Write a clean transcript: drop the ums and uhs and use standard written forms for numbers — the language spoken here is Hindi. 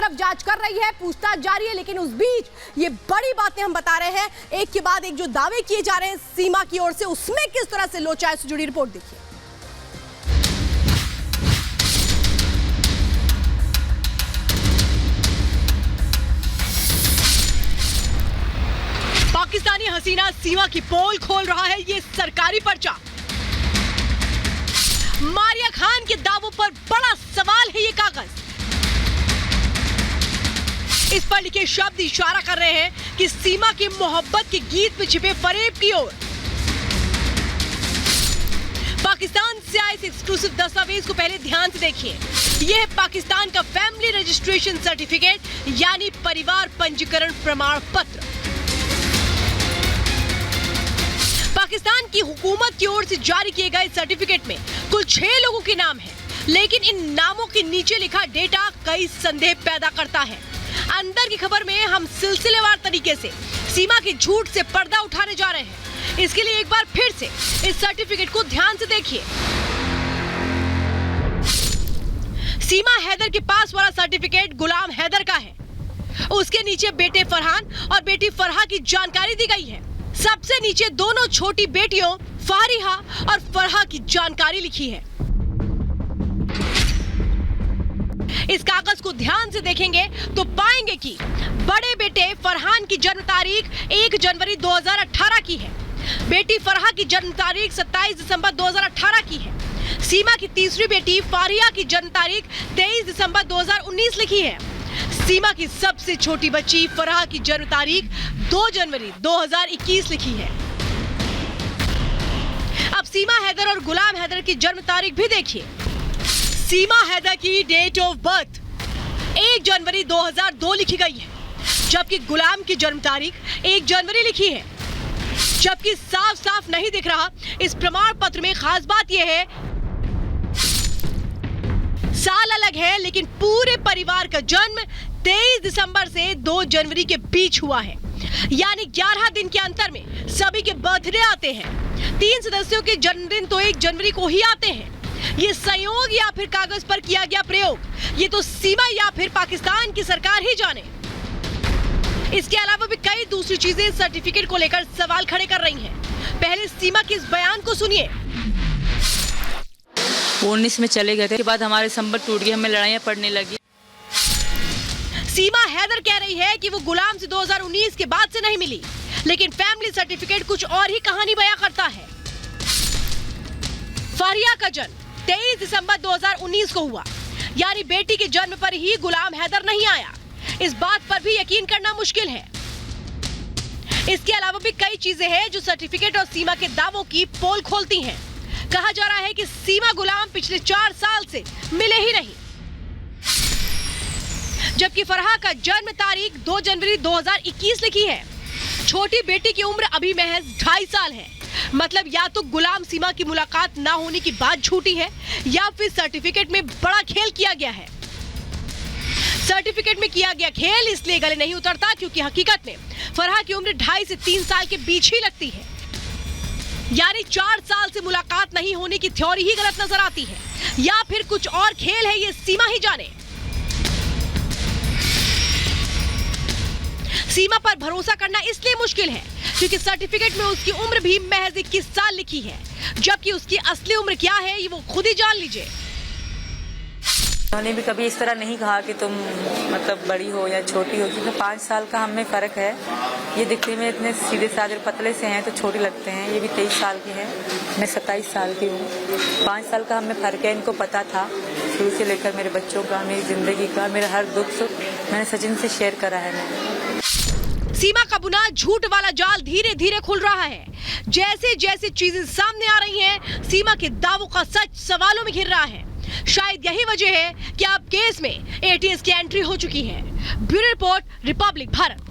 तरफ जांच कर रही है, पूछताछ जारी है, लेकिन उस बीच ये बड़ी बातें हम बता रहे हैं। एक के बाद एक जो दावे किए जा रहे हैं सीमा की ओर से, उसमें किस तरह से लोचा है, से जुड़ी रिपोर्ट देखिए। पाकिस्तानी हसीना सीमा की पोल खोल रहा है ये सरकारी पर्चा। मारिया खान के दावों पर बड़ा सवाल है ये कागज। इस पर लिखे शब्द इशारा कर रहे हैं कि सीमा की मोहब्बत के गीत में छिपे फरेब की ओर। पाकिस्तान से आए इस एक्सक्लूसिव दस्तावेज को पहले ध्यान से देखिए। यह है पाकिस्तान का फैमिली रजिस्ट्रेशन सर्टिफिकेट, यानी परिवार पंजीकरण प्रमाण पत्र। पाकिस्तान की हुकूमत की ओर से जारी किए गए सर्टिफिकेट में कुल 6 लोगों के नाम हैं, लेकिन इन नामों के नीचे लिखा डेटा कई संदेह पैदा करता है। अंदर की खबर में हम सिलसिलेवार तरीके से सीमा के झूठ से पर्दा उठाने जा रहे हैं। इसके लिए एक बार फिर से इस सर्टिफिकेट को ध्यान से देखिए। सीमा हैदर के पास वाला सर्टिफिकेट गुलाम हैदर का है। उसके नीचे बेटे फरहान और बेटी फरहा की जानकारी दी गई है। सबसे नीचे दोनों छोटी बेटियों फारिहा और फरहा की जानकारी लिखी है। इस कागज को ध्यान से देखेंगे तो पाएंगे कि बड़े बेटे फरहान की जन्म तारीख 1 जनवरी 2018 की है। बेटी फरहा की जन्म तारीख 27 दिसंबर 2018 की है। सीमा की तीसरी बेटी फारिहा की जन्म तारीख 23 दिसंबर 2019 लिखी है। सीमा की सबसे छोटी बच्ची फरहा की जन्म तारीख 2 जनवरी 2021 लिखी है। अब सीमा हैदर और गुलाम हैदर की जन्म तारीख भी देखिए। सीमा हैदर की डेट ऑफ बर्थ 1 जनवरी 2002 लिखी गई है, जबकि गुलाम की जन्म तारीख 1 जनवरी लिखी है। जबकि साफ साफ नहीं दिख रहा इस प्रमाण पत्र में खास बात यह है, साल अलग है लेकिन पूरे परिवार का जन्म 23 दिसंबर से 2 जनवरी के बीच हुआ है, यानी 11 दिन के अंतर में सभी के बर्थडे आते हैं। 3 सदस्यों के जन्मदिन तो 1 जनवरी को ही आते हैं। ये संयोग या फिर कागज पर किया गया प्रयोग, ये तो सीमा या फिर पाकिस्तान की सरकार ही जाने। इसके अलावा भी कई दूसरी चीजें सर्टिफिकेट को लेकर सवाल खड़े कर रही हैं। पहले सीमा के इस बयान को सुनिए। 19 में चले गए थे, के बाद हमारे संबंध टूट गए, हमें लड़ाइयाँ पड़ने लगी। सीमा हैदर कह रही है कि वो गुलाम से 2019 के बाद से नहीं मिली, लेकिन फैमिली सर्टिफिकेट कुछ और ही कहानी बयां करता है। फारिया का जन्म 23 दिसंबर 2019 को हुआ, यानी बेटी के जन्म पर ही गुलाम हैदर नहीं आया। इस बात पर भी यकीन करना मुश्किल है। इसके अलावा भी कई चीजें हैं जो सर्टिफिकेट और सीमा के दावों की पोल खोलती हैं। कहा जा रहा है कि सीमा गुलाम पिछले 4 साल से मिले ही नहीं, जबकि फरहा का जन्म तारीख 2 जनवरी 2021 लिखी है। छोटी बेटी की उम्र अभी महज 2.5 साल है। मतलब या तो गुलाम सीमा की मुलाकात ना होने की बात झूठी है, या फिर सर्टिफिकेट में बड़ा खेल किया गया है। सर्टिफिकेट में किया गया खेल इसलिए गले नहीं उतरता क्योंकि हकीकत में फरहा की उम्र 2.5 से 3 साल के बीच ही लगती है, यानी 4 साल से मुलाकात नहीं होने की थ्योरी ही गलत नजर आती है, या फिर कुछ और खेल है, ये सीमा ही जाने। सीमा पर भरोसा करना इसलिए मुश्किल है क्योंकि सर्टिफिकेट में उसकी उम्र भी महज 21 साल लिखी है, जबकि उसकी असली उम्र क्या है ये वो खुद ही जान लीजिए। उन्होंने भी कभी इस तरह नहीं कहा कि तुम मतलब बड़ी हो या छोटी हो, क्योंकि 5 साल का हम में फ़र्क है। ये दिखने में इतने सीधे साधे पतले से हैं तो छोटी लगते हैं। ये भी 23 साल की है, मैं 27 साल की हूँ। 5 साल का हम में फ़र्क है। इनको पता था शुरू से लेकर, मेरे बच्चों का, मेरी ज़िंदगी का, मेरा हर दुख सुख मैंने सचिन से शेयर करा है। मैंने सीमा का बुना झूठ वाला जाल धीरे धीरे खुल रहा है। जैसे जैसे चीजें सामने आ रही हैं, सीमा के दावों का सच सवालों में घिर रहा है। शायद यही वजह है कि अब केस में ATS की एंट्री हो चुकी है। Bureau report, Republic Bharat.